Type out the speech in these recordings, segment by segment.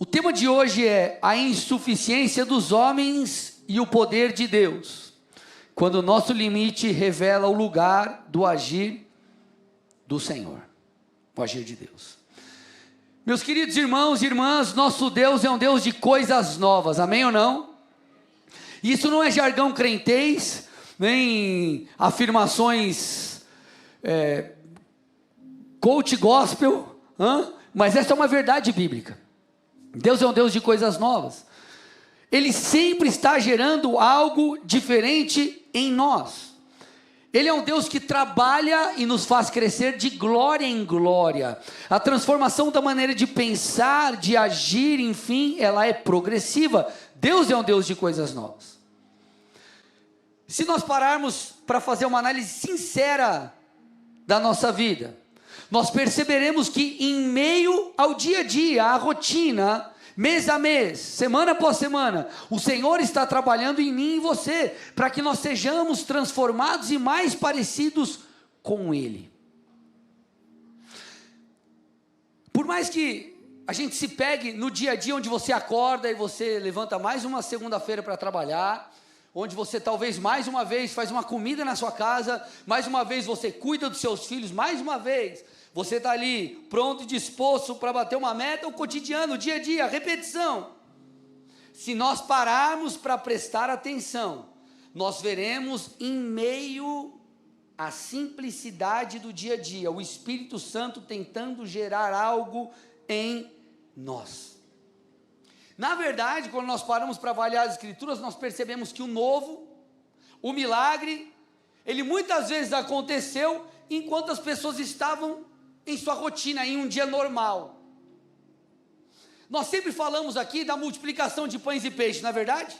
O tema de hoje é a insuficiência dos homens e o poder de Deus, quando o nosso limite revela o lugar do agir do Senhor, o agir de Deus. Meus queridos irmãos e irmãs, nosso Deus é um Deus de coisas novas, amém ou não? Isso não é jargão crentez, nem afirmações coach gospel, mas essa é uma verdade bíblica. Deus é um Deus de coisas novas. Ele sempre está gerando algo diferente em nós. Ele é um Deus que trabalha e nos faz crescer de glória em glória. A transformação da maneira de pensar, de agir, enfim, ela é progressiva. Deus é um Deus de coisas novas. Se nós pararmos para fazer uma análise sincera da nossa vida, nós perceberemos que em meio ao dia a dia, à rotina, mês a mês, semana após semana, o Senhor está trabalhando em mim e em você, para que nós sejamos transformados e mais parecidos com Ele. Por mais que a gente se pegue no dia a dia, onde você acorda e você levanta mais uma segunda-feira para trabalhar, onde você talvez mais uma vez faz uma comida na sua casa, mais uma vez você cuida dos seus filhos, mais uma vez você está ali pronto e disposto para bater uma meta, o cotidiano, o dia a dia, a repetição. Se nós pararmos para prestar atenção, nós veremos em meio à simplicidade do dia a dia, o Espírito Santo tentando gerar algo em nós. Na verdade, quando nós paramos para avaliar as Escrituras, nós percebemos que o novo, o milagre, ele muitas vezes aconteceu enquanto as pessoas estavam em sua rotina, em um dia normal. Nós sempre falamos aqui da multiplicação de pães e peixes, não é verdade?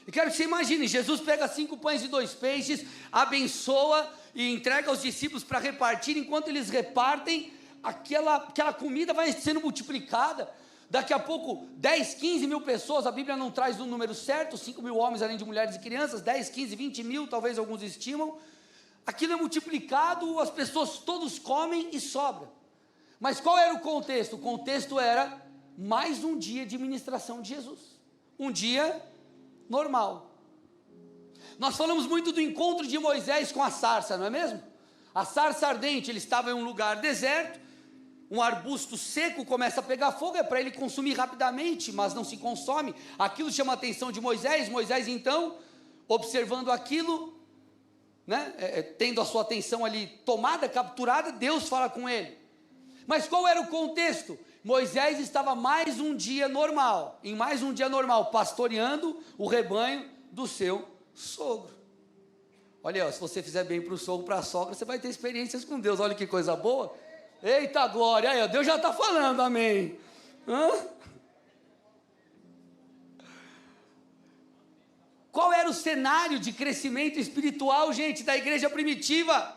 Eu quero que você imagine, Jesus pega 5 pães e 2 peixes, abençoa e entrega aos discípulos para repartir, enquanto eles repartem, aquela comida vai sendo multiplicada. Daqui a pouco, 10, 15 mil pessoas, a Bíblia não traz o número certo, 5 mil homens além de mulheres e crianças, 10, 15, 20 mil, talvez alguns estimam. Aquilo é multiplicado, as pessoas todos comem e sobra. Mas qual era o contexto? O contexto era mais um dia de ministração de Jesus. Um dia normal. Nós falamos muito do encontro de Moisés com a sarça, não é mesmo? A sarça ardente, ele estava em um lugar deserto, um arbusto seco começa a pegar fogo, é para ele consumir rapidamente, mas não se consome. Aquilo chama a atenção de Moisés. Moisés então, observando aquilo, tendo a sua atenção ali tomada, capturada, Deus fala com ele. Mas qual era o contexto? Moisés estava mais um dia normal, pastoreando o rebanho do seu sogro. Olha, se você fizer bem para o sogro, para a sogra, você vai ter experiências com Deus. Olha que coisa boa. Eita glória, aí, Deus já está falando, amém. Qual era o cenário de crescimento espiritual, gente, da igreja primitiva?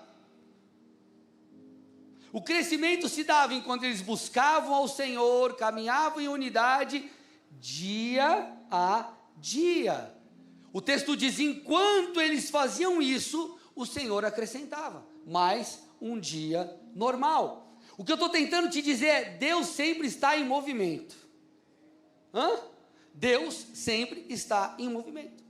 O crescimento se dava enquanto eles buscavam ao Senhor, caminhavam em unidade, dia a dia. O texto diz, enquanto eles faziam isso, o Senhor acrescentava mais um dia normal. O que eu estou tentando te dizer é, Deus sempre está em movimento. Deus sempre está em movimento.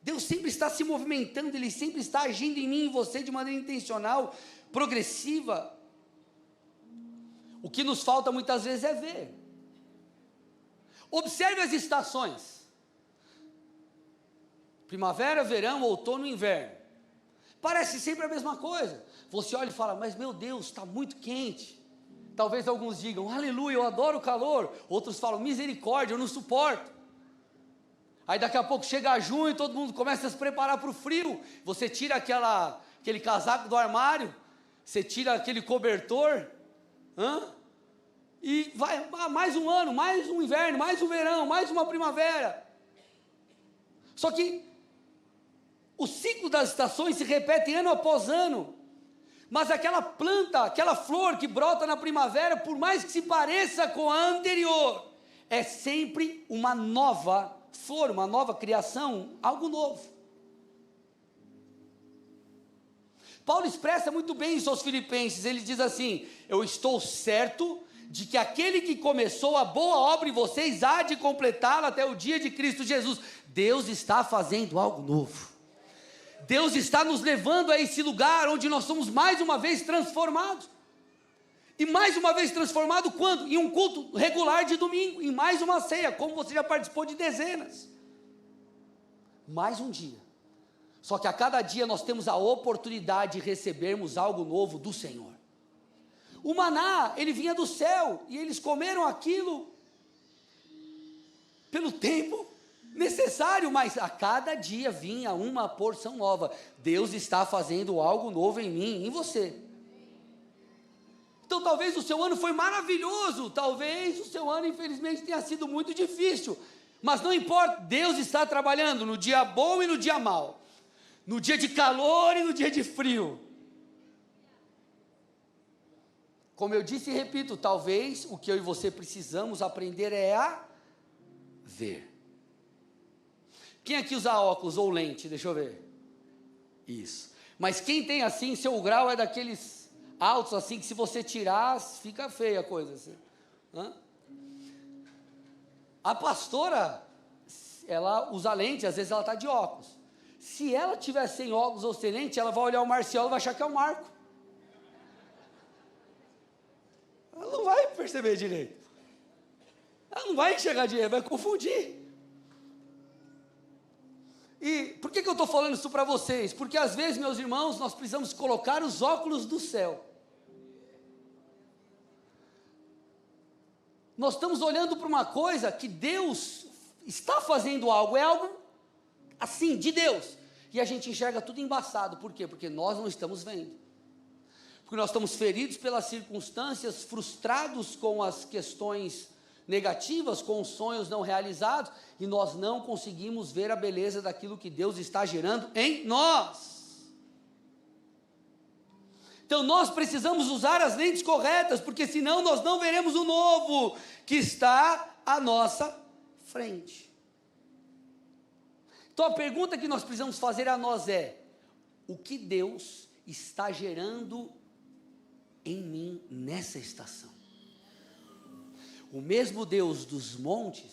Deus sempre está se movimentando, Ele sempre está agindo em mim e em você de maneira intencional, progressiva. O que nos falta muitas vezes é ver. Observe as estações: primavera, verão, outono, inverno. Parece sempre a mesma coisa. Você olha e fala, mas meu Deus, está muito quente. Talvez alguns digam, aleluia, eu adoro o calor. Outros falam, misericórdia, eu não suporto. Aí daqui a pouco chega junho e todo mundo começa a se preparar para o frio. Você tira aquele casaco do armário, você tira aquele cobertor, e vai mais um ano, mais um inverno, mais um verão, mais uma primavera. Só que o ciclo das estações se repete ano após ano. Mas aquela planta, aquela flor que brota na primavera, por mais que se pareça com a anterior, é sempre uma nova flor, uma nova criação, algo novo. Paulo expressa muito bem isso aos Filipenses. Ele diz assim, eu estou certo de que aquele que começou a boa obra em vocês há de completá-la até o dia de Cristo Jesus. Deus está fazendo algo novo. Deus está nos levando a esse lugar onde nós somos mais uma vez transformados. E mais uma vez transformado quando? Em um culto regular de domingo, em mais uma ceia, como você já participou de dezenas. Mais um dia. Só que a cada dia nós temos a oportunidade de recebermos algo novo do Senhor. O maná, ele vinha do céu, e eles comeram aquilo pelo tempo necessário, mas a cada dia vinha uma porção nova. Deus está fazendo algo novo em mim, em você. Então talvez o seu ano foi maravilhoso, talvez o seu ano infelizmente tenha sido muito difícil, mas não importa, Deus está trabalhando no dia bom e no dia mau, no dia de calor e no dia de frio. Como eu disse e repito, talvez o que eu e você precisamos aprender é a ver. Quem aqui usa óculos ou lente? Deixa eu ver. Isso. Mas quem tem assim, seu grau é daqueles altos assim, que se você tirar, fica feia a coisa. Assim. A pastora, ela usa lente, às vezes ela está de óculos. Se ela tiver sem óculos ou sem lente, ela vai olhar o Marcial e vai achar que é o Marco. Ela não vai perceber direito. Ela não vai enxergar direito, vai confundir. E por que eu estou falando isso para vocês? Porque às vezes, meus irmãos, nós precisamos colocar os óculos do céu. Nós estamos olhando para uma coisa que Deus está fazendo algo, é algo assim, de Deus. E a gente enxerga tudo embaçado. Por quê? Porque nós não estamos vendo. Porque nós estamos feridos pelas circunstâncias, frustrados com as questões negativas, com os sonhos não realizados, e nós não conseguimos ver a beleza daquilo que Deus está gerando em nós. Então nós precisamos usar as lentes corretas, porque senão nós não veremos o novo que está à nossa frente. Então a pergunta que nós precisamos fazer a nós é: o que Deus está gerando em mim nessa estação? O mesmo Deus dos montes,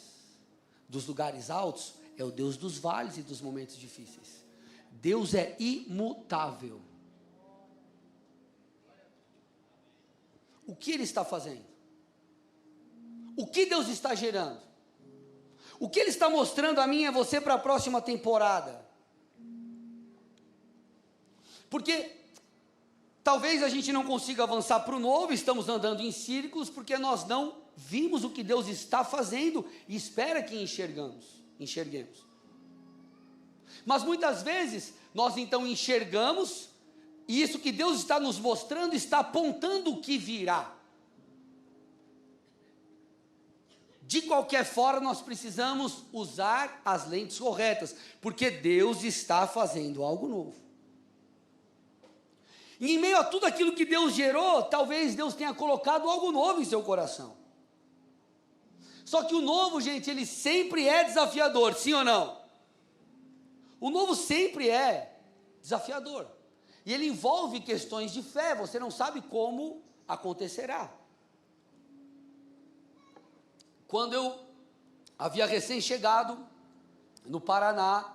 dos lugares altos, é o Deus dos vales e dos momentos difíceis. Deus é imutável. O que Ele está fazendo? O que Deus está gerando? O que Ele está mostrando a mim e a você para a próxima temporada? Porque talvez a gente não consiga avançar para o novo, estamos andando em círculos, porque nós não vimos o que Deus está fazendo e espera que enxerguemos. Mas muitas vezes nós então enxergamos, e isso que Deus está nos mostrando está apontando o que virá. De qualquer forma, nós precisamos usar as lentes corretas, porque Deus está fazendo algo novo. E em meio a tudo aquilo que Deus gerou, talvez Deus tenha colocado algo novo em seu coração. Só que o novo, gente, ele sempre é desafiador, sim ou não? O novo sempre é desafiador. E ele envolve questões de fé, você não sabe como acontecerá. Quando eu havia recém-chegado no Paraná,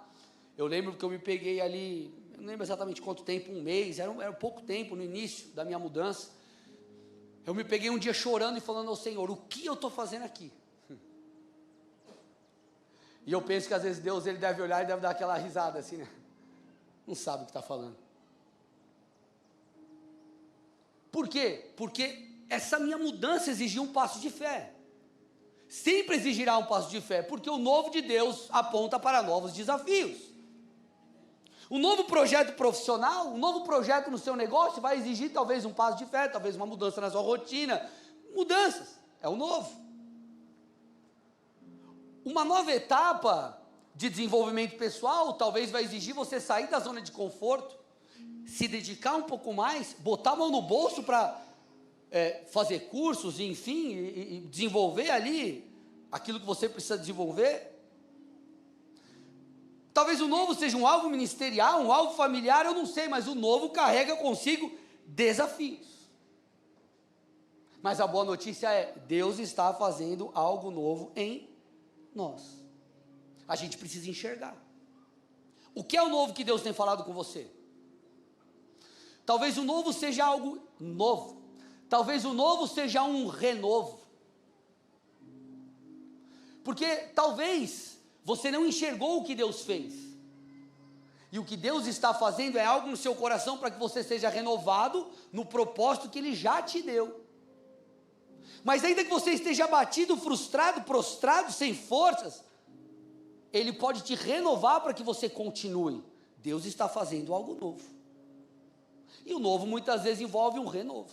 eu lembro que eu me peguei ali, eu não lembro exatamente quanto tempo, um mês, era pouco tempo no início da minha mudança. Eu me peguei um dia chorando e falando ao Senhor: o que eu estou fazendo aqui? E eu penso que às vezes Deus, Ele deve olhar e deve dar aquela risada assim, né? Não sabe o que está falando. Por quê? Porque essa minha mudança exigia um passo de fé. Sempre exigirá um passo de fé, porque o novo de Deus aponta para novos desafios. Um novo projeto profissional, um novo projeto no seu negócio vai exigir talvez um passo de fé, talvez uma mudança na sua rotina. Mudanças, é o novo. Uma nova etapa de desenvolvimento pessoal talvez vai exigir você sair da zona de conforto, se dedicar um pouco mais, botar a mão no bolso para fazer cursos, enfim, e desenvolver ali aquilo que você precisa desenvolver. Talvez o novo seja um alvo ministerial, um alvo familiar, eu não sei, mas o novo carrega consigo desafios. Mas a boa notícia é, Deus está fazendo algo novo em nós. A gente precisa enxergar. O que é o novo que Deus tem falado com você? Talvez o novo seja algo novo. Talvez o novo seja um renovo. Porque talvez você não enxergou o que Deus fez. E o que Deus está fazendo é algo no seu coração para que você seja renovado no propósito que Ele já te deu. Mas ainda que você esteja abatido, frustrado, prostrado, sem forças, Ele pode te renovar para que você continue. Deus está fazendo algo novo. E o novo muitas vezes envolve um renovo.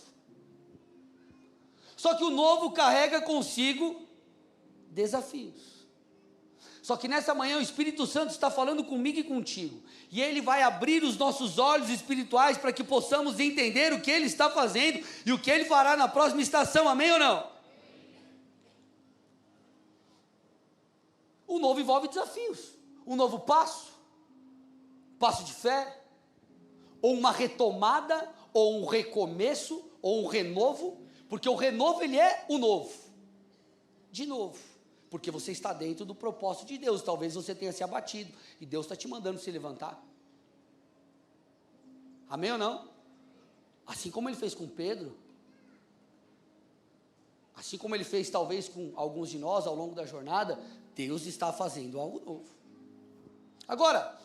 Só que o novo carrega consigo desafios. Só que nessa manhã o Espírito Santo está falando comigo e contigo. E Ele vai abrir os nossos olhos espirituais para que possamos entender o que Ele está fazendo e o que Ele fará na próxima estação. Amém ou não? O novo envolve desafios. Um novo passo. Passo de fé. Ou uma retomada. Ou um recomeço. Ou um renovo. Porque o renovo ele é o novo. De novo. Porque você está dentro do propósito de Deus. Talvez você tenha se abatido. E Deus está te mandando se levantar. Amém ou não? Assim como Ele fez com Pedro. Assim como Ele fez talvez com alguns de nós ao longo da jornada. Deus está fazendo algo novo. Agora,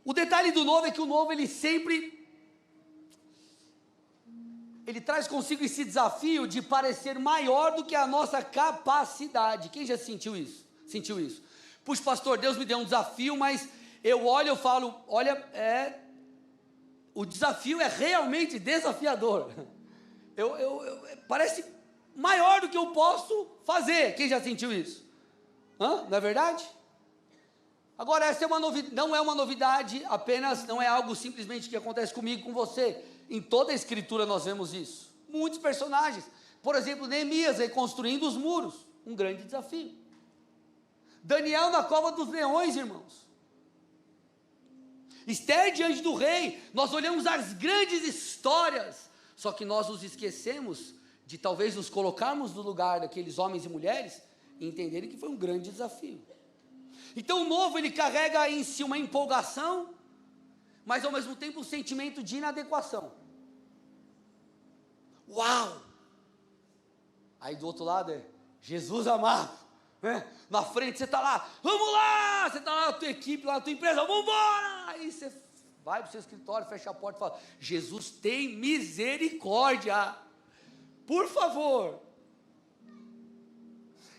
o detalhe do novo é que o novo ele sempre... Ele traz consigo esse desafio de parecer maior do que a nossa capacidade. Quem já sentiu isso? Sentiu isso? Puxa, pastor, Deus me deu um desafio, mas eu olho e falo, olha, o desafio é realmente desafiador. Parece maior do que eu posso fazer. Quem já sentiu isso? Não é verdade? Agora, essa é uma novidade, não é uma novidade, apenas não é algo simplesmente que acontece comigo, com você. Em toda a Escritura nós vemos isso. Muitos personagens. Por exemplo, Neemias reconstruindo os muros. Um grande desafio. Daniel na cova dos leões, irmãos. Esther diante do rei. Nós olhamos as grandes histórias. Só que nós nos esquecemos de talvez nos colocarmos no lugar daqueles homens e mulheres e entenderem que foi um grande desafio. Então o novo ele carrega em si uma empolgação, mas ao mesmo tempo um sentimento de inadequação. Uau! Aí do outro lado é Jesus amado, né? Na frente você está lá, vamos lá! Você está lá na tua equipe, lá na tua empresa, vamos embora! Aí você vai para o seu escritório, fecha a porta e fala, Jesus tem misericórdia, por favor.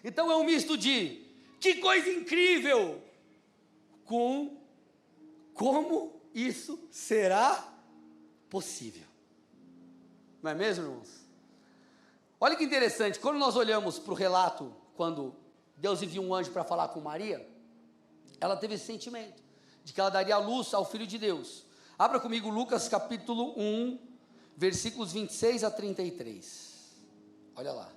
Então é um misto de, que coisa incrível, com como isso será possível. Não é mesmo, irmãos? Olha que interessante, quando nós olhamos para o relato, quando Deus enviou um anjo para falar com Maria, ela teve esse sentimento, de que ela daria luz ao Filho de Deus. Abra comigo Lucas capítulo 1, versículos 26 a 33. Olha lá.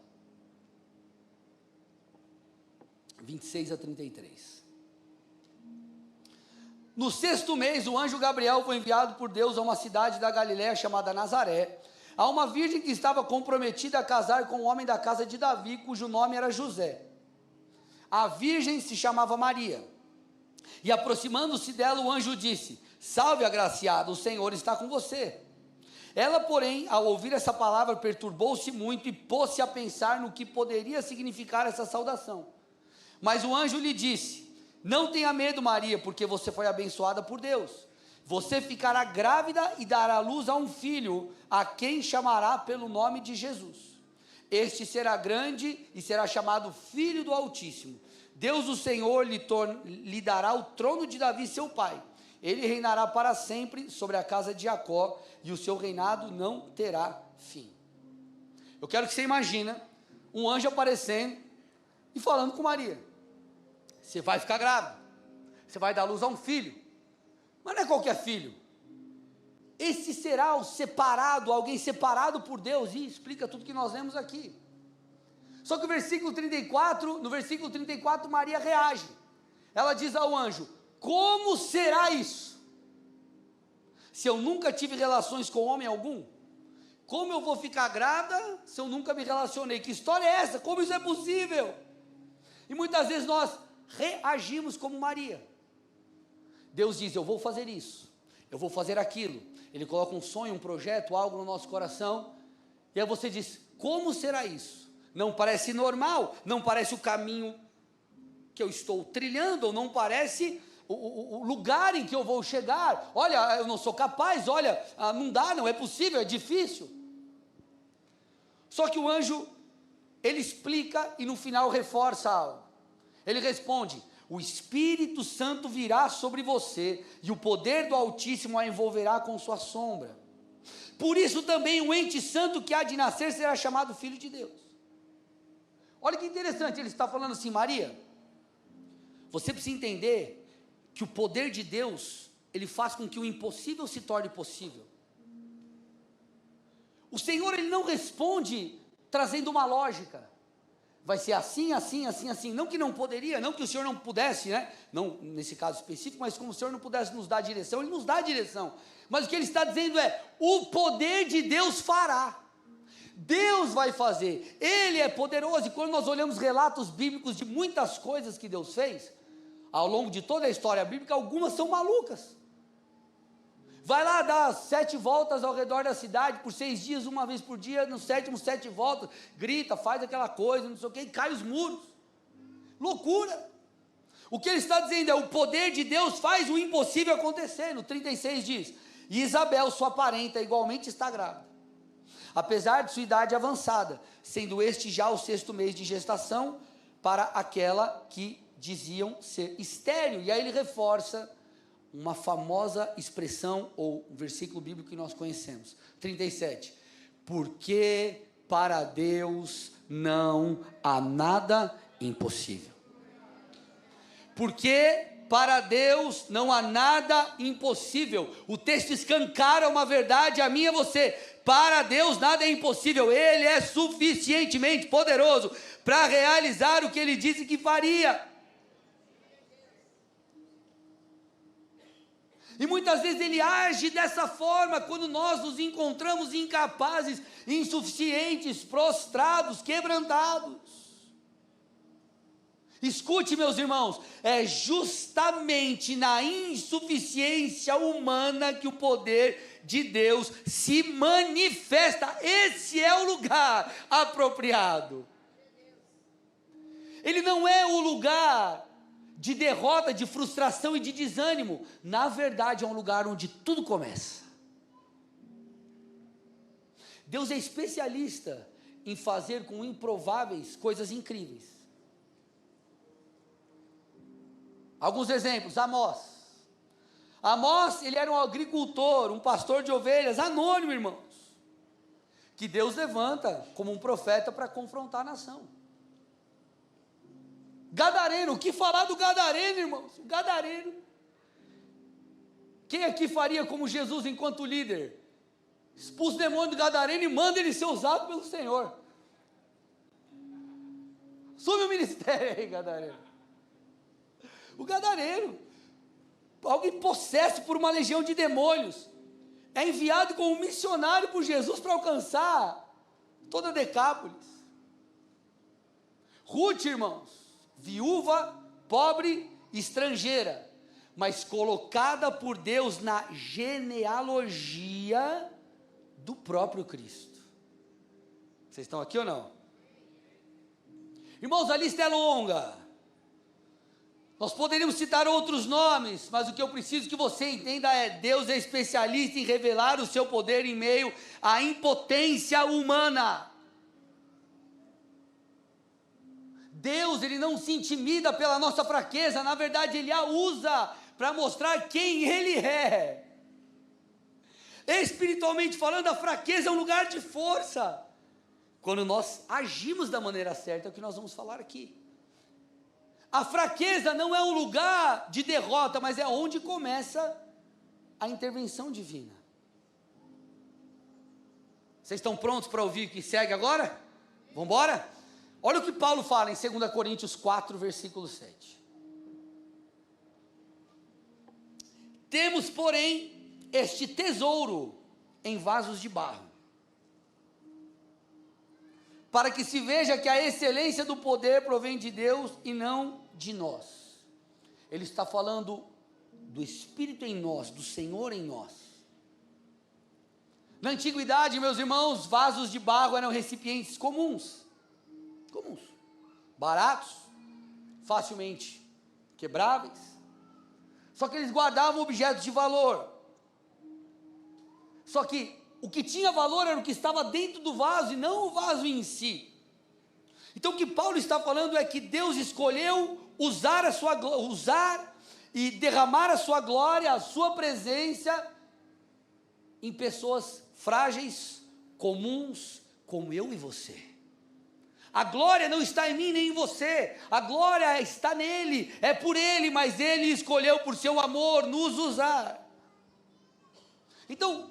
26 a 33. No 6º mês, o anjo Gabriel foi enviado por Deus a uma cidade da Galiléia chamada Nazaré, a uma virgem que estava comprometida a casar com um homem da casa de Davi, cujo nome era José. A virgem se chamava Maria. E aproximando-se dela, o anjo disse, salve agraciada, o Senhor está com você. Ela, porém, ao ouvir essa palavra, perturbou-se muito e pôs-se a pensar no que poderia significar essa saudação. Mas o anjo lhe disse, não tenha medo, Maria, porque você foi abençoada por Deus. Você ficará grávida e dará à luz a um filho, a quem chamará pelo nome de Jesus. Este será grande e será chamado Filho do Altíssimo. Deus, o Senhor, lhe dará o trono de Davi, seu pai. Ele reinará para sempre sobre a casa de Jacó, e o seu reinado não terá fim. Eu quero que você imagine um anjo aparecendo e falando com Maria. Você vai ficar grávida, você vai dar luz a um filho, mas não é qualquer filho. Esse será o separado, alguém separado por Deus, e explica tudo que nós lemos aqui. Só que no versículo 34, Maria reage. Ela diz ao anjo, como será isso? Se eu nunca tive relações com homem algum? Como eu vou ficar grávida se eu nunca me relacionei? Que história é essa? Como isso é possível? E muitas vezes nós reagimos como Maria. Deus diz, eu vou fazer isso, eu vou fazer aquilo. Ele coloca um sonho, um projeto, algo no nosso coração, e aí você diz, como será isso? Não parece normal, não parece o caminho que eu estou trilhando, ou não parece o lugar em que eu vou chegar. Olha, eu não sou capaz, olha, não dá, não é possível, é difícil. Só que o anjo, ele explica e no final reforça algo. Ele responde, o Espírito Santo virá sobre você e o poder do Altíssimo a envolverá com sua sombra. Por isso também o ente santo que há de nascer será chamado Filho de Deus. Olha que interessante, ele está falando assim, Maria, você precisa entender que o poder de Deus, ele faz com que o impossível se torne possível. O Senhor, ele não responde trazendo uma lógica. Vai ser assim, assim, assim, assim. Não que não poderia, não que o Senhor não pudesse, né? Não nesse caso específico, mas como o Senhor não pudesse nos dar direção, Ele nos dá direção. Mas o que Ele está dizendo é, o poder de Deus fará. Deus vai fazer. Ele é poderoso. E quando nós olhamos relatos bíblicos de muitas coisas que Deus fez, ao longo de toda a história bíblica, algumas são malucas. Vai lá dar 7 voltas ao redor da cidade, por 6 dias, uma vez por dia, no sétimo 7 voltas, grita, faz aquela coisa, não sei o que, e cai os muros. Loucura. O que ele está dizendo é, o poder de Deus faz o impossível acontecer. No 36 diz, e Isabel, sua parenta, igualmente está grávida, apesar de sua idade avançada, sendo este já o 6º mês de gestação, para aquela que diziam ser estéril. E aí ele reforça uma famosa expressão, ou um versículo bíblico que nós conhecemos, 37, porque para Deus não há nada impossível. Porque para Deus não há nada impossível. O texto escancara uma verdade a mim e a você. Para Deus nada é impossível. Ele é suficientemente poderoso para realizar o que Ele disse que faria. E muitas vezes Ele age dessa forma, quando nós nos encontramos incapazes, insuficientes, prostrados, quebrantados. Escute, meus irmãos, é justamente na insuficiência humana que o poder de Deus se manifesta. Esse é o lugar apropriado. Ele não é o lugar de derrota, de frustração e de desânimo. Na verdade, é um lugar onde tudo começa. Deus é especialista em fazer com improváveis coisas incríveis. Alguns exemplos, Amós. Amós, ele era um agricultor, um pastor de ovelhas, anônimo, irmãos, que Deus levanta como um profeta para confrontar a nação. Gadareno, o que falar do Gadareno, irmãos? O Gadareno. Quem aqui faria como Jesus enquanto líder? Expulsa o demônio do Gadareno e manda ele ser usado pelo Senhor. Assume o ministério aí, Gadareno. O Gadareno, alguém possesso por uma legião de demônios, é enviado como missionário por Jesus para alcançar toda a Decápolis. Ruth, irmãos, viúva, pobre, estrangeira, mas colocada por Deus na genealogia do próprio Cristo. Vocês estão aqui ou não? Irmãos, a lista é longa. Nós poderíamos citar outros nomes, mas o que eu preciso que você entenda é, Deus é especialista em revelar o seu poder em meio à impotência humana. Deus, Ele não se intimida pela nossa fraqueza, na verdade Ele a usa para mostrar quem Ele é. Espiritualmente falando, a fraqueza é um lugar de força. Quando nós agimos da maneira certa, é o que nós vamos falar aqui. A fraqueza não é um lugar de derrota, mas é onde começa a intervenção divina. Vocês estão prontos para ouvir o que segue agora? Vamos embora? Olha o que Paulo fala em 2 Coríntios 4, versículo 7. Temos, porém, este tesouro em vasos de barro, para que se veja que a excelência do poder provém de Deus e não de nós. Ele está falando do Espírito em nós, do Senhor em nós. Na antiguidade, meus irmãos, vasos de barro eram recipientes comuns, baratos, facilmente quebráveis, só que eles guardavam objetos de valor. Só que o que tinha valor era o que estava dentro do vaso e não o vaso em si. Então o que Paulo está falando é que Deus escolheu usar e derramar a sua glória, a sua presença em pessoas frágeis, comuns, como eu e você. A glória não está em mim nem em você, a glória está nele, é por ele, mas ele escolheu por seu amor nos usar. Então,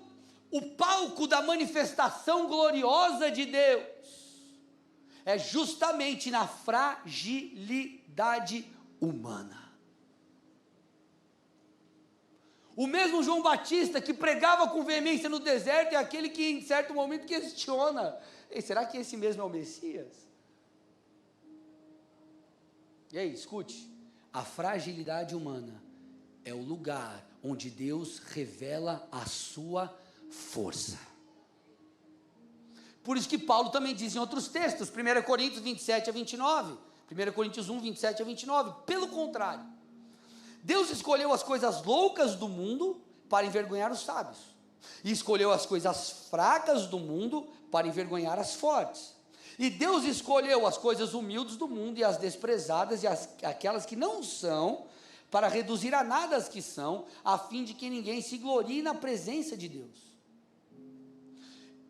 o palco da manifestação gloriosa de Deus é justamente na fragilidade humana. O mesmo João Batista que pregava com veemência no deserto é aquele que em certo momento questiona: será que esse mesmo é o Messias? E aí, escute, a fragilidade humana é o lugar onde Deus revela a sua força. Por isso que Paulo também diz em outros textos, 1 Coríntios 27 a 29, 1 Coríntios 1, 27 a 29, pelo contrário, Deus escolheu as coisas loucas do mundo para envergonhar os sábios, e escolheu as coisas fracas do mundo para envergonhar as fortes. E Deus escolheu as coisas humildes do mundo e as desprezadas e aquelas que não são, para reduzir a nada as que são, a fim de que ninguém se glorie na presença de Deus.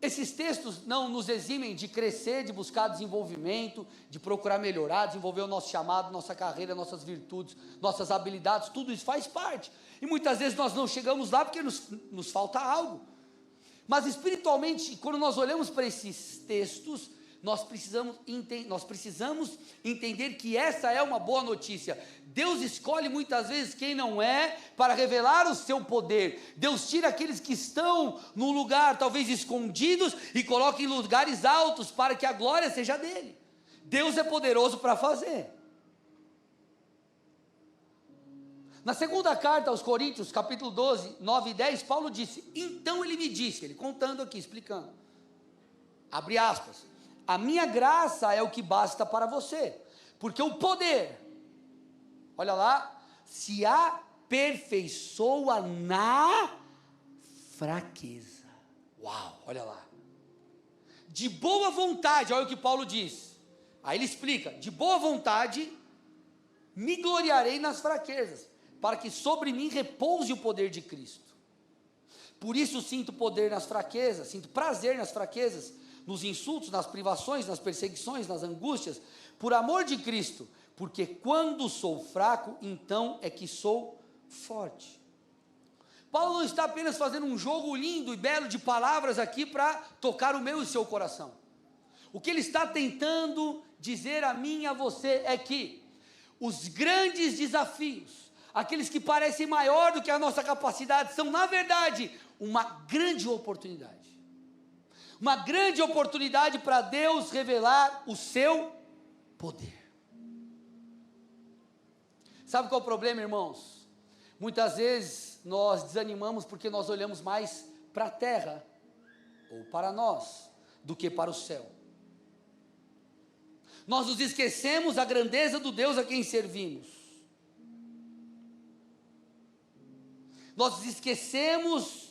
Esses textos não nos eximem de crescer, de buscar desenvolvimento, de procurar melhorar, desenvolver o nosso chamado, nossa carreira, nossas virtudes, nossas habilidades, tudo isso faz parte. E muitas vezes nós não chegamos lá porque nos falta algo. Mas espiritualmente, quando nós olhamos para esses textos, nós precisamos entender que essa é uma boa notícia. Deus escolhe muitas vezes quem não é para revelar o seu poder. Deus tira aqueles que estão num lugar talvez escondidos e coloca em lugares altos para que a glória seja dele. Deus é poderoso para fazer. Na segunda carta aos Coríntios, capítulo 12, 9 e 10, Paulo disse: então ele me disse, ele contando aqui, explicando, abre aspas, a minha graça é o que basta para você, porque o poder, olha lá, se aperfeiçoa na fraqueza. Uau, olha lá. De boa vontade, olha o que Paulo diz. Aí ele explica: de boa vontade me gloriarei nas fraquezas, para que sobre mim repouse o poder de Cristo. Por isso sinto poder nas fraquezas, sinto prazer nas fraquezas, nos insultos, nas privações, nas perseguições, nas angústias, por amor de Cristo, porque quando sou fraco, então é que sou forte. Paulo não está apenas fazendo um jogo lindo e belo de palavras aqui para tocar o meu e o seu coração. O que ele está tentando dizer a mim e a você é que os grandes desafios, aqueles que parecem maior do que a nossa capacidade, são na verdade uma grande oportunidade. Uma grande oportunidade para Deus revelar o seu poder. Sabe qual é o problema, irmãos? Muitas vezes nós desanimamos porque nós olhamos mais para a terra, ou para nós, do que para o céu. Nós nos esquecemos da grandeza do Deus a quem servimos. Nós nos esquecemos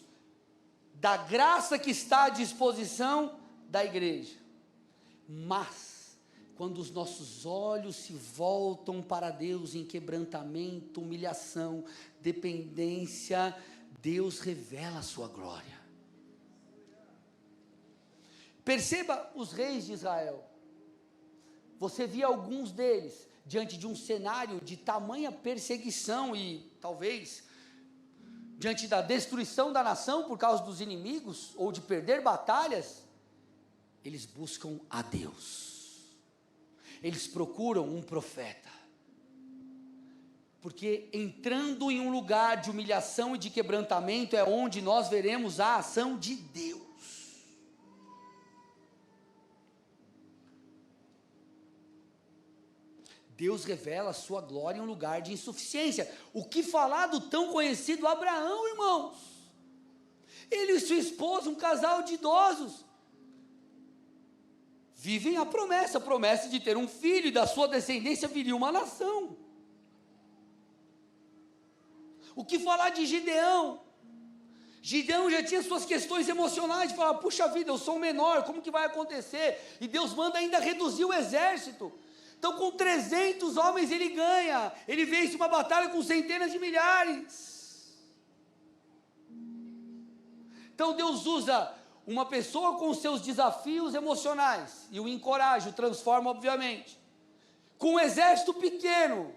da graça que está à disposição da igreja. Mas, quando os nossos olhos se voltam para Deus em quebrantamento, humilhação, dependência, Deus revela a sua glória. Perceba os reis de Israel. Você via alguns deles diante de um cenário de tamanha perseguição e talvez diante da destruição da nação por causa dos inimigos, ou de perder batalhas, eles buscam a Deus. Eles procuram um profeta. Porque entrando em um lugar de humilhação e de quebrantamento é onde nós veremos a ação de Deus. Deus revela a sua glória em um lugar de insuficiência. O que falar do tão conhecido Abraão, irmãos? Ele e sua esposa, um casal de idosos, vivem a promessa de ter um filho, e da sua descendência viria uma nação. O que falar de Gideão? Gideão já tinha suas questões emocionais, de falar, puxa vida, eu sou o menor, como que vai acontecer? E Deus manda ainda reduzir o exército. Então com 300 homens ele ganha, ele vence uma batalha com centenas de milhares. Então Deus usa uma pessoa com seus desafios emocionais, e o encoraja, o transforma obviamente, com um exército pequeno,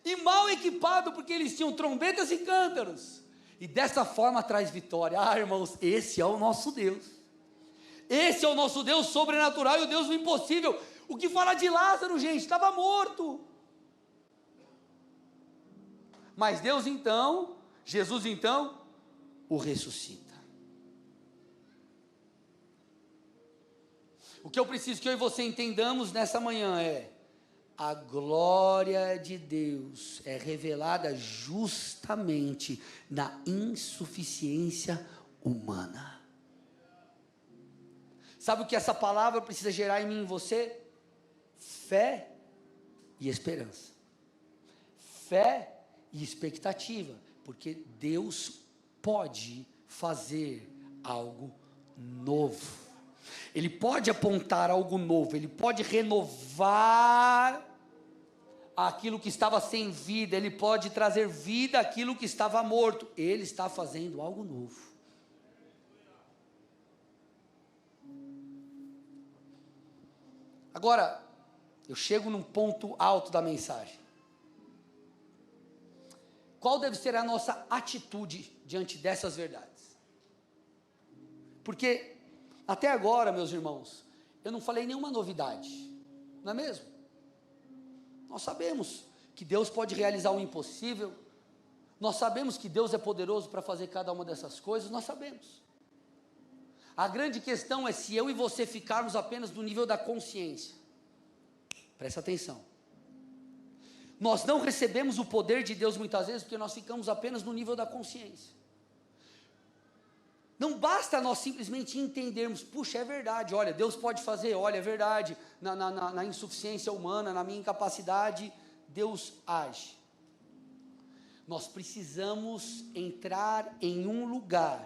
e mal equipado, porque eles tinham trombetas e cântaros, e dessa forma traz vitória. Irmãos, esse é o nosso Deus, esse é o nosso Deus sobrenatural, e o Deus do impossível. O que falar de Lázaro, gente, estava morto, mas Deus então, Jesus então, o ressuscita. O que eu preciso que eu e você entendamos nessa manhã é: a glória de Deus é revelada justamente na insuficiência humana. Sabe o que essa palavra precisa gerar em mim e em você? Fé e esperança. Fé e expectativa, porque Deus pode fazer algo novo. Ele pode apontar algo novo, Ele pode renovar aquilo que estava sem vida, Ele pode trazer vida àquilo que estava morto. Ele está fazendo algo novo. Agora, eu chego num ponto alto da mensagem. Qual deve ser a nossa atitude diante dessas verdades? Porque até agora, meus irmãos, eu não falei nenhuma novidade, não é mesmo? Nós sabemos que Deus pode realizar o impossível, nós sabemos que Deus é poderoso para fazer cada uma dessas coisas, nós sabemos. A grande questão é se eu e você ficarmos apenas no nível da consciência. Presta atenção. Nós não recebemos o poder de Deus muitas vezes porque nós ficamos apenas no nível da consciência. Não basta nós simplesmente entendermos, puxa, é verdade, olha, Deus pode fazer, olha, é verdade, na insuficiência humana, na minha incapacidade, Deus age. Nós precisamos entrar em um lugar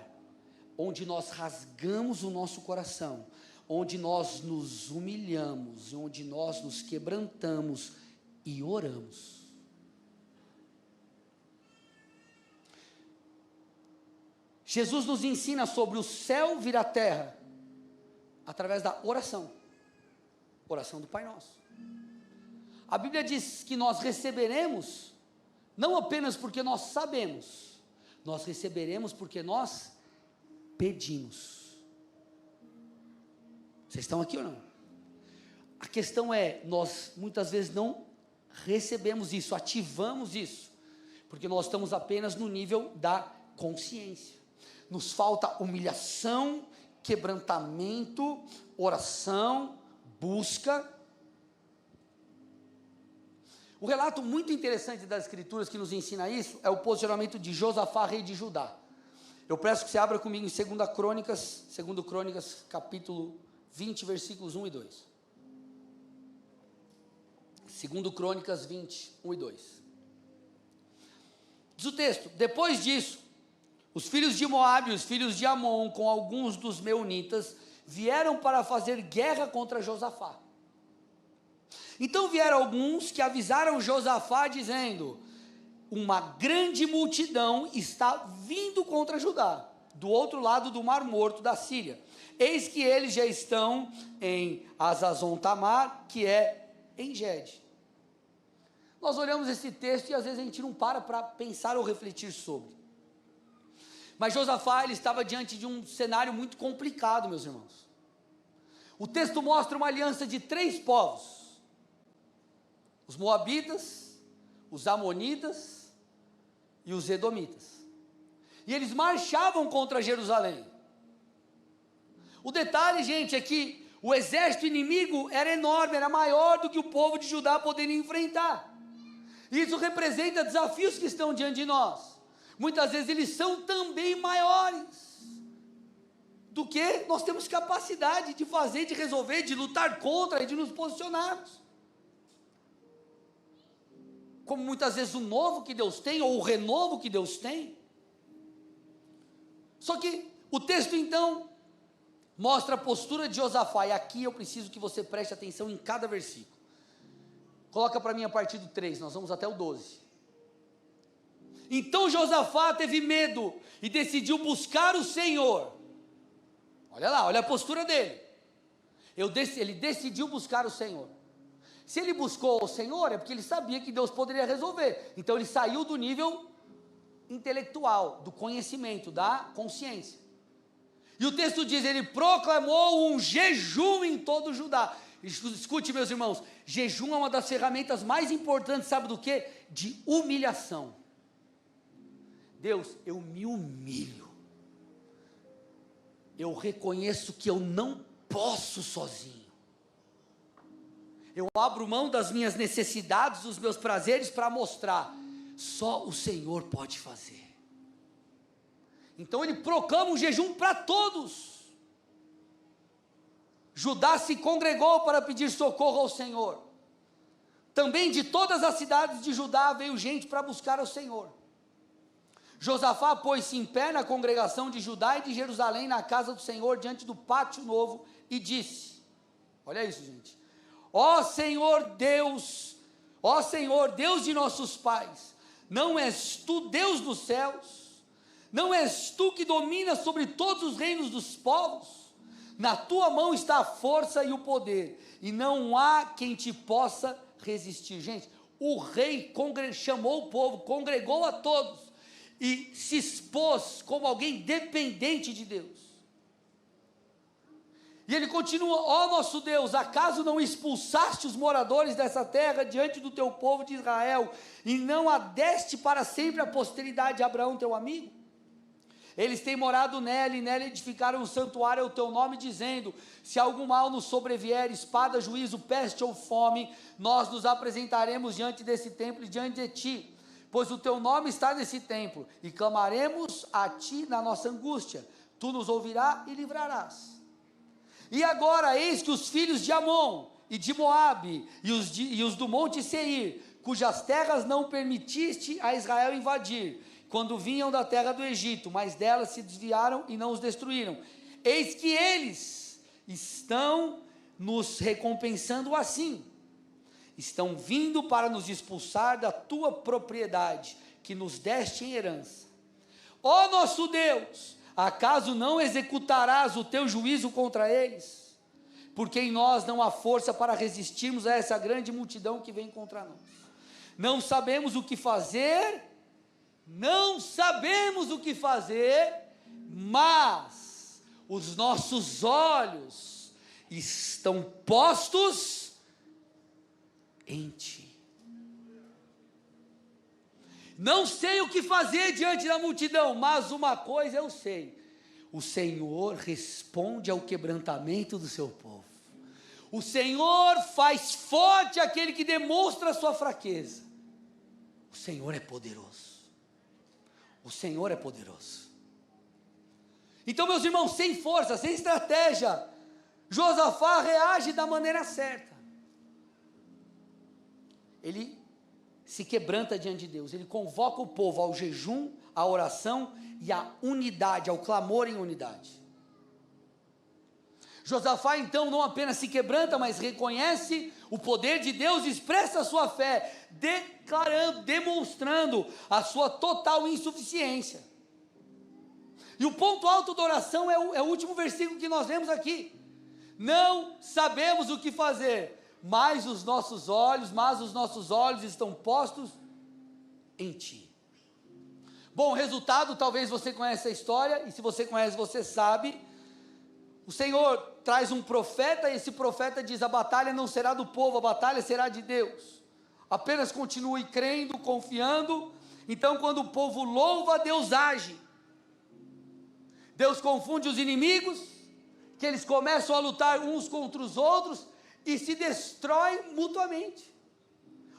onde nós rasgamos o nosso coração, onde nós nos humilhamos, onde nós nos quebrantamos e oramos. Jesus nos ensina sobre o céu vir à terra, através da oração do Pai Nosso. A Bíblia diz que nós receberemos, não apenas porque nós sabemos, nós receberemos porque nós pedimos. Vocês estão aqui ou não? A questão é, nós muitas vezes não recebemos isso, ativamos isso, porque nós estamos apenas no nível da consciência. Nos falta humilhação, quebrantamento, oração, busca. O relato muito interessante das Escrituras que nos ensina isso é o posicionamento de Josafá, rei de Judá. Eu peço que você abra comigo em 2 Crônicas, capítulo 20, versículos 1 e 2. 2 Crônicas 20, 1 e 2. Diz o texto: depois disso, os filhos de Moabe e os filhos de Amon, com alguns dos meunitas, vieram para fazer guerra contra Josafá. Então vieram alguns que avisaram Josafá, dizendo: uma grande multidão está vindo contra Judá, do outro lado do Mar Morto da Síria. Eis que eles já estão em Hazazon Tamar, que é em Gede. Nós olhamos esse texto e às vezes a gente não para pensar ou refletir sobre. Mas Josafá, ele estava diante de um cenário muito complicado, meus irmãos. O texto mostra uma aliança de 3 povos: os moabitas, os amonitas e os edomitas. E eles marchavam contra Jerusalém. O detalhe, gente, é que O exército inimigo era enorme, era maior do que o povo de Judá poderia enfrentar. Isso representa desafios que estão diante de nós. Muitas vezes eles são também maiores do que nós temos capacidade de fazer, de resolver, de lutar contra e de nos posicionarmos. Como muitas vezes o novo que Deus tem, ou o renovo que Deus tem. Só que o texto então mostra a postura de Josafá, e aqui eu preciso que você preste atenção em cada versículo. Coloca para mim a partir do 3, nós vamos até o 12. Então Josafá teve medo e decidiu buscar o Senhor. Olha lá, olha a postura dele. Ele decidiu buscar o Senhor. Se ele buscou o Senhor, é porque ele sabia que Deus poderia resolver. Então ele saiu do nível intelectual, do conhecimento, da consciência. E o texto diz, ele proclamou um jejum em todo o Judá. Escute, meus irmãos, jejum é uma das ferramentas mais importantes, sabe do quê? De humilhação. Deus, eu me humilho. Eu reconheço que eu não posso sozinho. Eu abro mão das minhas necessidades, dos meus prazeres para mostrar, só o Senhor pode fazer. Então ele proclama um jejum para todos. Judá se congregou para pedir socorro ao Senhor. Também de todas as cidades de Judá veio gente para buscar ao Senhor. Josafá pôs-se em pé na congregação de Judá e de Jerusalém, na casa do Senhor, diante do pátio novo, e disse, olha isso, gente, ó Senhor Deus de nossos pais, não és tu Deus dos céus? Não és tu que dominas sobre todos os reinos dos povos? Na tua mão está a força e o poder, e não há quem te possa resistir. Gente, o rei chamou o povo, congregou a todos, e se expôs como alguém dependente de Deus. E ele continua, ó nosso Deus, acaso não expulsaste os moradores dessa terra diante do teu povo de Israel, e não a deste para sempre a posteridade de Abraão teu amigo? Eles têm morado nela, e nela edificaram um santuário ao teu nome, dizendo, se algum mal nos sobrevier, espada, juízo, peste ou fome, nós nos apresentaremos diante desse templo e diante de ti, pois o teu nome está nesse templo, e clamaremos a ti na nossa angústia, tu nos ouvirás e livrarás. E agora, eis que os filhos de Amon, e de Moabe, e os do monte Seir, cujas terras não permitiste a Israel invadir, quando vinham da terra do Egito, mas delas se desviaram e não os destruíram. Eis que eles estão nos recompensando assim. Estão vindo para nos expulsar da tua propriedade, que nos deste em herança. Ó nosso Deus, acaso não executarás o teu juízo contra eles? Porque em nós não há força para resistirmos a essa grande multidão que vem contra nós. Não sabemos o que fazer, mas os nossos olhos estão postos em ti. Não sei o que fazer diante da multidão, mas uma coisa eu sei: o Senhor responde ao quebrantamento do seu povo. O Senhor faz forte aquele que demonstra a sua fraqueza. O Senhor é poderoso. O Senhor é poderoso. Então, meus irmãos, sem força, sem estratégia, Josafá reage da maneira certa. Ele se quebranta diante de Deus, ele convoca o povo ao jejum, à oração e à unidade, ao clamor em unidade. Josafá então não apenas se quebranta, mas reconhece o poder de Deus, expressa a sua fé, demonstrando a sua total insuficiência. E o ponto alto da oração é o último versículo que nós vemos aqui. Não sabemos o que fazer, mas os nossos olhos estão postos em ti. Bom, o resultado, talvez você conheça a história, e se você conhece, você sabe. O Senhor traz um profeta, e esse profeta diz, a batalha não será do povo, a batalha será de Deus. Apenas continue crendo, confiando. Então, quando o povo louva, Deus age. Deus confunde os inimigos, que eles começam a lutar uns contra os outros e se destroem mutuamente.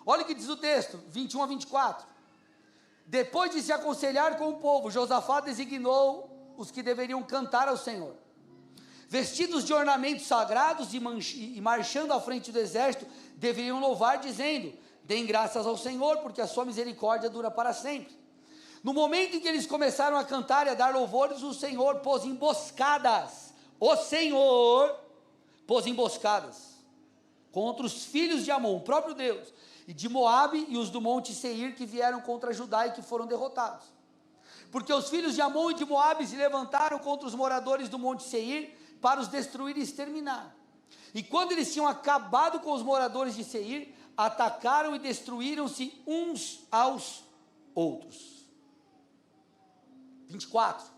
Olha o que diz o texto, 21 a 24. Depois de se aconselhar com o povo, Josafá designou os que deveriam cantar ao Senhor. Vestidos de ornamentos sagrados e marchando à frente do exército, deveriam louvar, dizendo: deem graças ao Senhor, porque a sua misericórdia dura para sempre. No momento em que eles começaram a cantar e a dar louvores, o Senhor pôs emboscadas. O Senhor pôs emboscadas contra os filhos de Amon, o próprio Deus, e de Moabe e os do monte Seir, que vieram contra Judá e que foram derrotados. Porque os filhos de Amon e de Moabe se levantaram contra os moradores do monte Seir para os destruir e exterminar. E quando eles tinham acabado com os moradores de Seir, atacaram e destruíram-se uns aos outros. 24.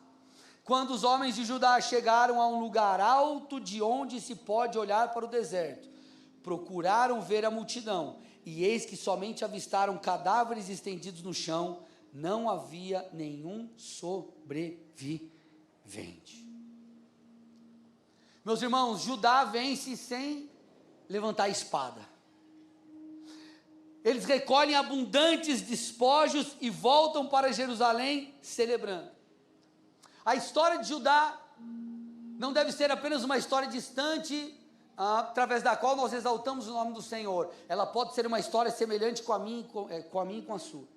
Quando os homens de Judá chegaram a um lugar alto de onde se pode olhar para o deserto, procuraram ver a multidão, e eis que somente avistaram cadáveres estendidos no chão, não havia nenhum sobrevivente. Meus irmãos, Judá vence sem levantar a espada. Eles recolhem abundantes despojos e voltam para Jerusalém celebrando. A história de Judá não deve ser apenas uma história distante, através da qual nós exaltamos o nome do Senhor. Ela pode ser uma história semelhante com a minha e com a sua.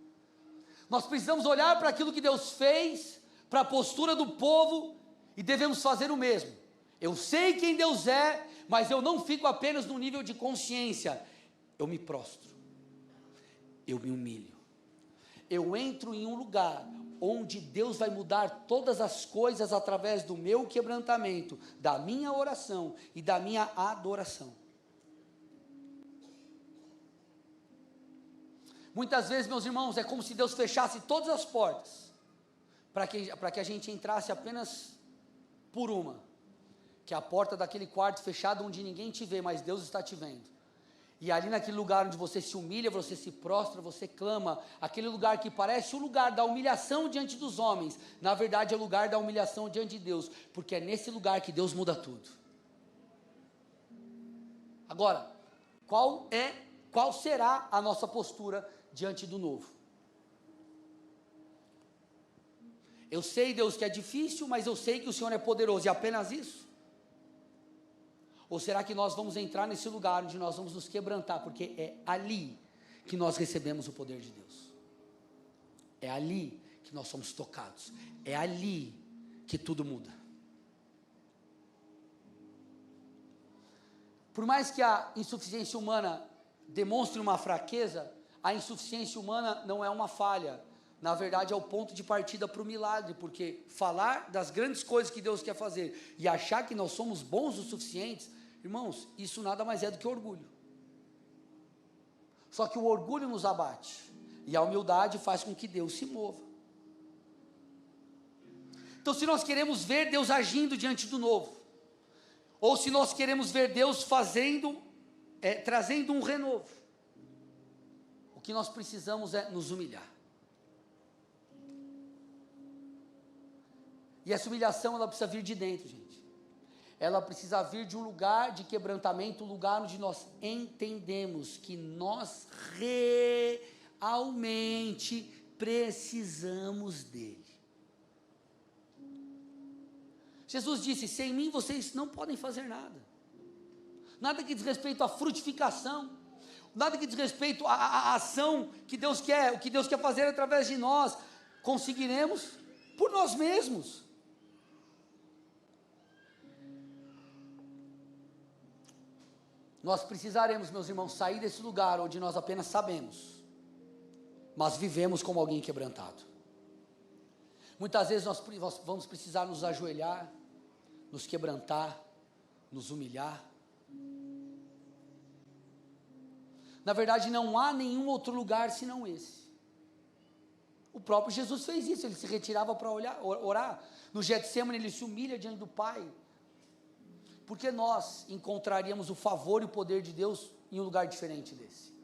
Nós precisamos olhar para aquilo que Deus fez, para a postura do povo, e devemos fazer o mesmo. Eu sei quem Deus é, mas eu não fico apenas no nível de consciência. Eu me prostro, eu me humilho, eu entro em um lugar onde Deus vai mudar todas as coisas através do meu quebrantamento, da minha oração e da minha adoração. Muitas vezes, meus irmãos, é como se Deus fechasse todas as portas, para que a gente entrasse apenas por uma, que é a porta daquele quarto fechado onde ninguém te vê, mas Deus está te vendo. E ali naquele lugar onde você se humilha, você se prostra, você clama, aquele lugar que parece o lugar da humilhação diante dos homens, na verdade é o lugar da humilhação diante de Deus, porque é nesse lugar que Deus muda tudo. Agora, qual será a nossa postura diante do novo? Eu sei, Deus, que é difícil, mas eu sei que o Senhor é poderoso, e apenas isso? Ou será que nós vamos entrar nesse lugar onde nós vamos nos quebrantar, porque é ali que nós recebemos o poder de Deus, é ali que nós somos tocados, é ali que tudo muda. Por mais que a insuficiência humana demonstre uma fraqueza, a insuficiência humana não é uma falha, na verdade é o ponto de partida para o milagre, porque falar das grandes coisas que Deus quer fazer, e achar que nós somos bons o suficientes, irmãos, isso nada mais é do que orgulho. Só que o orgulho nos abate, e a humildade faz com que Deus se mova. Então, se nós queremos ver Deus agindo diante do novo, ou se nós queremos ver Deus trazendo um renovo, o que nós precisamos é nos humilhar. E essa humilhação, ela precisa vir de dentro, gente. Ela precisa vir de um lugar de quebrantamento, um lugar onde nós entendemos que nós realmente precisamos dele. Jesus disse: sem mim vocês não podem fazer nada. Nada que diz respeito à frutificação, nada que diz respeito à ação que Deus quer, o que Deus quer fazer através de nós, conseguiremos por nós mesmos. Nós precisaremos, meus irmãos, sair desse lugar onde nós apenas sabemos, mas vivemos como alguém quebrantado. Muitas vezes nós vamos precisar nos ajoelhar, nos quebrantar, nos humilhar. Na verdade, não há nenhum outro lugar senão esse. O próprio Jesus fez isso, ele se retirava para orar. No Getsemane ele se humilha diante do Pai. Porque nós encontraríamos o favor e o poder de Deus em um lugar diferente desse?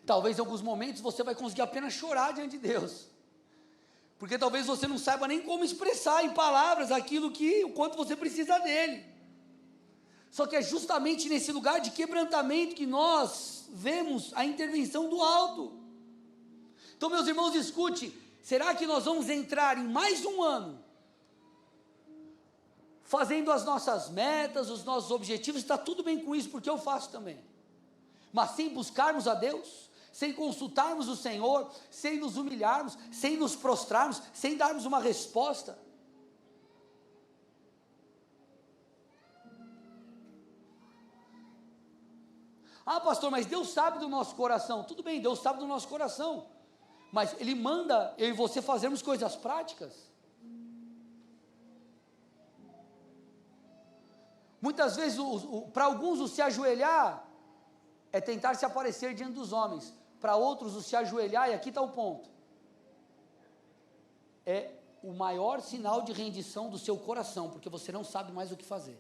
Talvez em alguns momentos você vai conseguir apenas chorar diante de Deus, Porque talvez você não saiba nem como expressar em palavras o quanto você precisa dele. Só que é justamente nesse lugar de quebrantamento que nós vemos a intervenção do alto. Então, meus irmãos, escute, será que nós vamos entrar em mais um ano fazendo as nossas metas, os nossos objetivos? Está tudo bem com isso, porque eu faço também. Mas sem buscarmos a Deus, sem consultarmos o Senhor, sem nos humilharmos, sem nos prostrarmos, sem darmos uma resposta. Ah, pastor, mas Deus sabe do nosso coração. Tudo bem, Deus sabe do nosso coração, mas Ele manda eu e você fazermos coisas práticas. Muitas vezes, para alguns, o se ajoelhar é tentar se aparecer diante dos homens. Para outros, o se ajoelhar, e aqui está o ponto, é o maior sinal de rendição do seu coração, porque você não sabe mais o que fazer.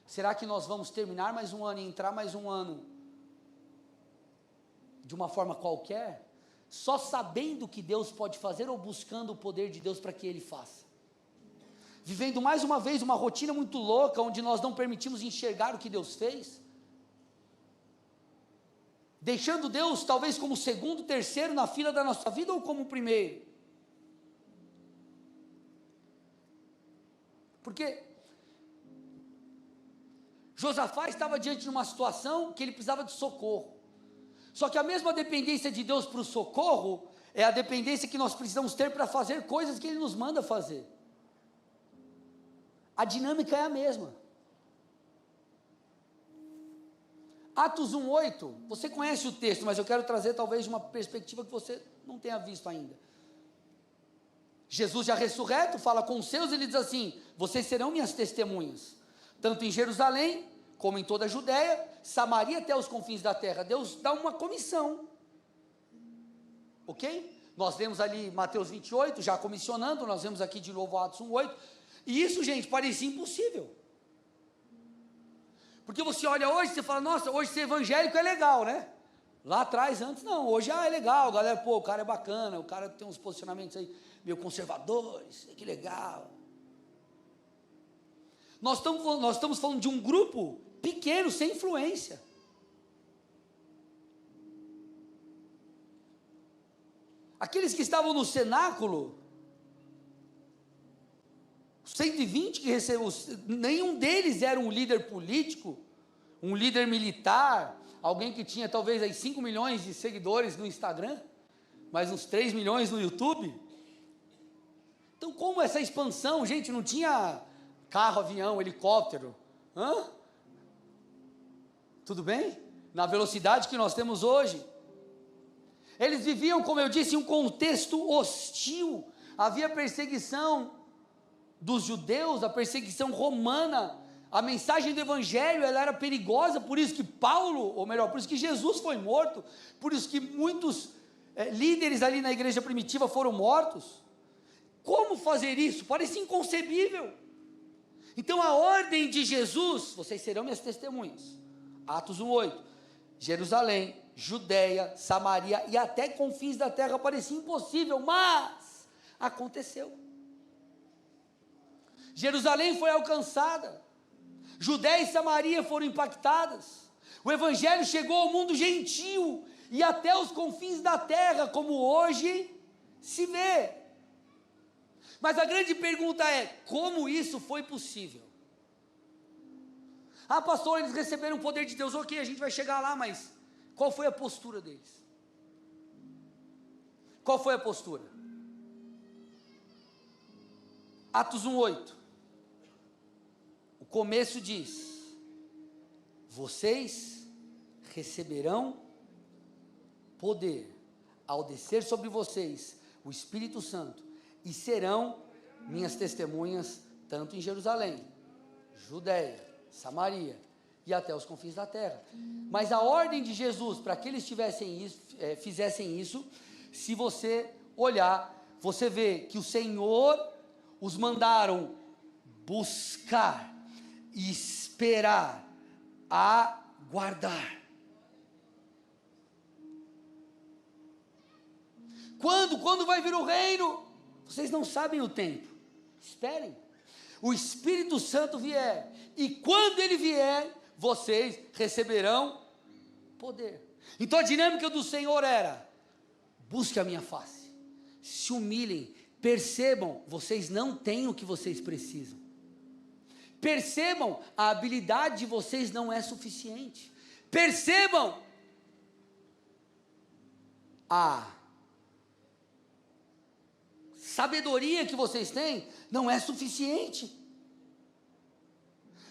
Será que nós vamos terminar mais um ano e entrar mais um ano de uma forma qualquer, só sabendo o que Deus pode fazer ou buscando o poder de Deus para que Ele faça? Vivendo mais uma vez uma rotina muito louca, onde nós não permitimos enxergar o que Deus fez? Deixando Deus talvez como segundo, terceiro na fila da nossa vida ou como primeiro? Porque Josafá estava diante de uma situação que ele precisava de socorro. Só que a mesma dependência de Deus para o socorro é a dependência que nós precisamos ter para fazer coisas que Ele nos manda fazer. A dinâmica é a mesma. Atos 1:8, você conhece o texto, mas eu quero trazer talvez de uma perspectiva que você não tenha visto ainda. Jesus já ressurreto, fala com os seus, ele diz assim: vocês serão minhas testemunhas, tanto em Jerusalém, como em toda a Judéia, Samaria até os confins da terra. Deus dá uma comissão, ok? Nós vemos ali Mateus 28, já comissionando, nós vemos aqui de novo Atos 1:8, e isso, gente, parecia impossível, porque você olha hoje, você fala, nossa, hoje ser evangélico é legal, né? Lá atrás, antes não, hoje é legal, galera, pô, o cara é bacana, o cara tem uns posicionamentos aí, meio conservadores, que legal. Nós estamos falando de um grupo pequeno, sem influência. Aqueles que estavam no cenáculo, 120 que recebeu, nenhum deles era um líder político, um líder militar, alguém que tinha talvez aí 5 milhões de seguidores no Instagram, mais uns 3 milhões no YouTube. Então, como essa expansão, gente, não tinha carro, avião, helicóptero, tudo bem? Na velocidade que nós temos hoje. Eles viviam, como eu disse, em um contexto hostil. Havia perseguição dos judeus, a perseguição romana. A mensagem do evangelho, ela era perigosa, por isso que Paulo, ou melhor, por isso que Jesus foi morto, por isso que muitos líderes ali na igreja primitiva foram mortos. Como fazer isso? Parece inconcebível. Então a ordem de Jesus, vocês serão minhas testemunhas, Atos 1:8, Jerusalém, Judéia, Samaria e até confins da terra, parecia impossível, mas aconteceu. Jerusalém foi alcançada, Judéia e Samaria foram impactadas, o evangelho chegou ao mundo gentil e até os confins da terra, como hoje se vê. Mas a grande pergunta é, como isso foi possível? Ah, pastor, eles receberam o poder de Deus, ok, a gente vai chegar lá, mas qual foi a postura deles? Qual foi a postura? Atos 1:8, o começo diz, vocês receberão poder, ao descer sobre vocês o Espírito Santo, e serão minhas testemunhas, tanto em Jerusalém, Judéia, Samaria, e até os confins da terra. Mas a ordem de Jesus, para que eles fizessem isso, se você olhar, você vê que o Senhor os mandaram buscar, esperar, aguardar. Quando vai vir o reino? Vocês não sabem o tempo. Esperem. O Espírito Santo vier. E quando ele vier, vocês receberão poder. Então a dinâmica do Senhor era: busque a minha face, se humilhem, percebam, vocês não têm o que vocês precisam. Percebam, a habilidade de vocês não é suficiente. Percebam, a sabedoria que vocês têm não é suficiente.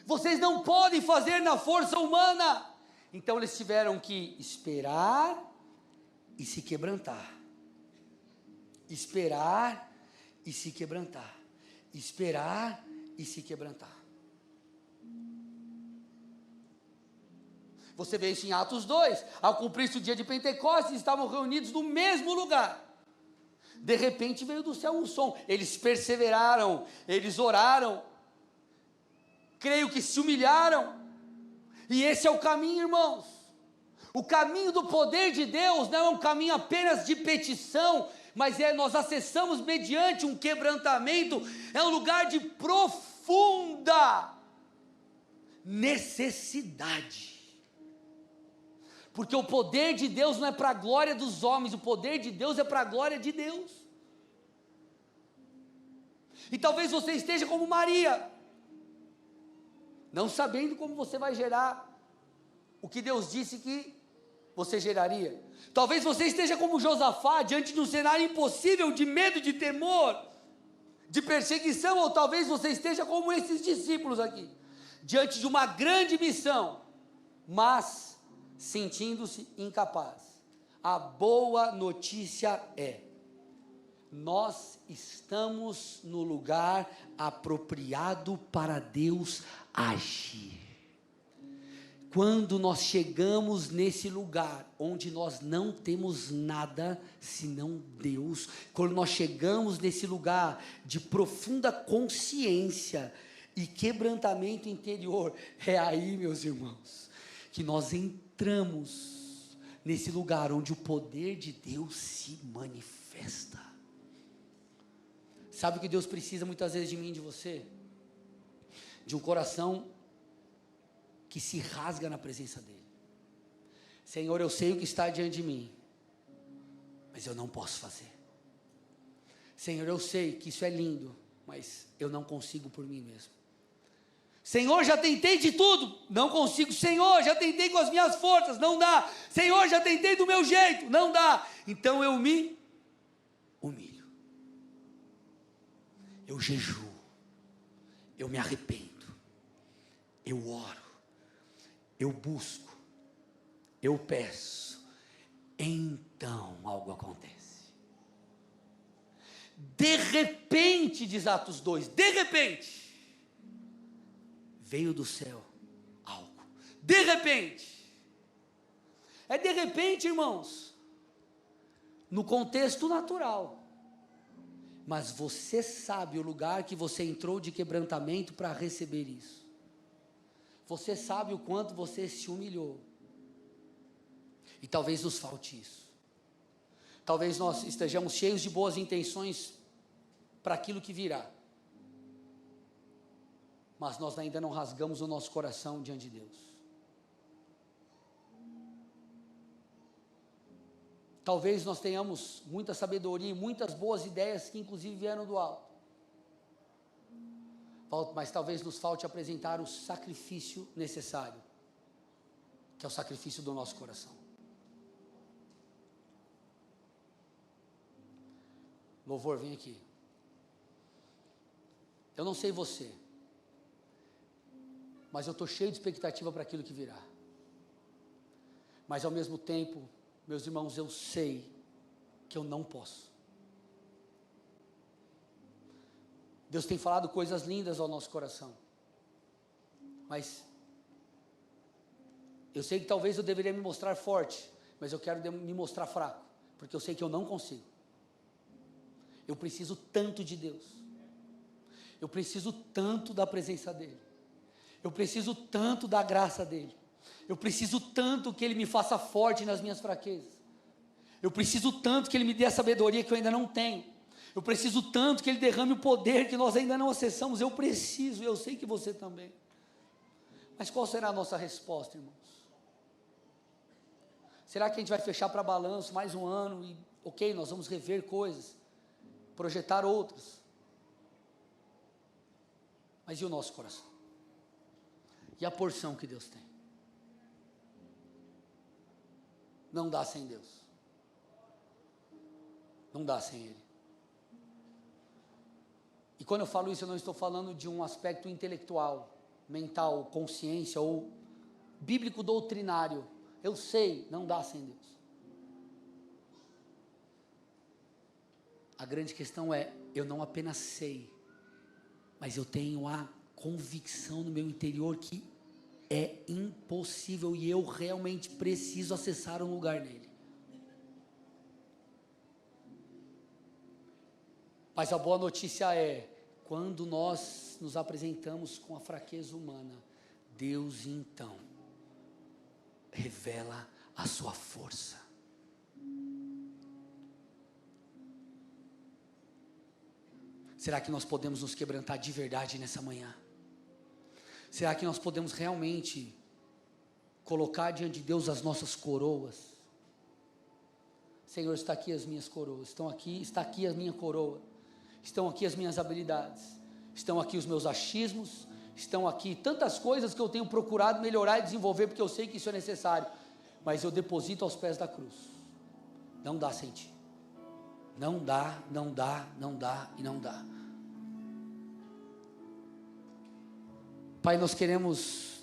Vocês não podem fazer na força humana. Então eles tiveram que esperar e se quebrantar. Esperar e se quebrantar. Esperar e se quebrantar. Você vê isso em Atos 2. Ao cumprir-se o dia de Pentecostes, estavam reunidos no mesmo lugar. De repente veio do céu um som. Eles perseveraram, eles oraram. Creio que se humilharam. E esse é o caminho, irmãos. O caminho do poder de Deus não é um caminho apenas de petição, mas nós acessamos mediante um quebrantamento. É um lugar de profunda necessidade. Porque o poder de Deus não é para a glória dos homens, o poder de Deus é para a glória de Deus. E talvez você esteja como Maria, não sabendo como você vai gerar o que Deus disse que você geraria. Talvez você esteja como Josafá, diante de um cenário impossível, de medo, de temor, de perseguição, ou talvez você esteja como esses discípulos aqui, diante de uma grande missão, mas sentindo-se incapaz. A boa notícia é: nós estamos no lugar apropriado para Deus agir. Quando nós chegamos nesse lugar, onde nós não temos nada senão Deus, quando nós chegamos nesse lugar de profunda consciência e quebrantamento interior, é aí, meus irmãos, que nós entramos nesse lugar onde o poder de Deus se manifesta. Sabe o que Deus precisa muitas vezes de mim e de você? De um coração que se rasga na presença dEle. Senhor, eu sei o que está diante de mim, mas eu não posso fazer. Senhor, eu sei que isso é lindo, mas eu não consigo por mim mesmo. Senhor, já tentei de tudo, não consigo. Senhor, já tentei com as minhas forças, não dá. Senhor, já tentei do meu jeito, não dá. Então eu me humilho. Eu jejuo. Eu me arrependo. Eu oro. Eu busco. Eu peço. Então algo acontece. De repente, diz Atos 2, de repente, veio do céu algo. De repente. É de repente, irmãos. No contexto natural. Mas você sabe o lugar que você entrou de quebrantamento para receber isso. Você sabe o quanto você se humilhou. E talvez nos falte isso. Talvez nós estejamos cheios de boas intenções para aquilo que virá. Mas nós ainda não rasgamos o nosso coração diante de Deus. Talvez nós tenhamos muita sabedoria e muitas boas ideias que inclusive vieram do alto. Mas talvez nos falte apresentar o sacrifício necessário, que é o sacrifício do nosso coração. Louvor, vem aqui. Eu não sei você, mas eu estou cheio de expectativa para aquilo que virá. Mas ao mesmo tempo, meus irmãos, eu sei que eu não posso. Deus tem falado coisas lindas ao nosso coração, mas eu sei que talvez eu deveria me mostrar forte, mas eu quero me mostrar fraco, porque eu sei que eu não consigo. Eu preciso tanto de Deus, eu preciso tanto da presença dEle, eu preciso tanto da graça dEle, eu preciso tanto que Ele me faça forte nas minhas fraquezas. Eu preciso tanto que Ele me dê a sabedoria que eu ainda não tenho. Eu preciso tanto que Ele derrame o poder que nós ainda não acessamos. Eu preciso, eu sei que você também. Mas qual será a nossa resposta, irmãos? Será que a gente vai fechar para balanço mais um ano e, ok, nós vamos rever coisas, projetar outras? Mas e o nosso coração? E a porção que Deus tem? Não dá sem Deus. Não dá sem Ele. E quando eu falo isso, eu não estou falando de um aspecto intelectual, mental, consciência ou bíblico doutrinário. Eu sei, não dá sem Deus. A grande questão é, eu não apenas sei, mas eu tenho a convicção no meu interior que é impossível e eu realmente preciso acessar um lugar nele. Mas a boa notícia é, quando nós nos apresentamos com a fraqueza humana, Deus então revela a sua força. Será que nós podemos nos quebrantar de verdade nessa manhã? Será que nós podemos realmente colocar diante de Deus as nossas coroas? Senhor, está aqui as minhas coroas, está aqui a minha coroa, estão aqui as minhas habilidades, estão aqui os meus achismos, estão aqui tantas coisas que eu tenho procurado melhorar e desenvolver, porque eu sei que isso é necessário, mas eu deposito aos pés da cruz. Não dá sem Ti. Não dá, não dá, não dá e não dá. Pai, nós queremos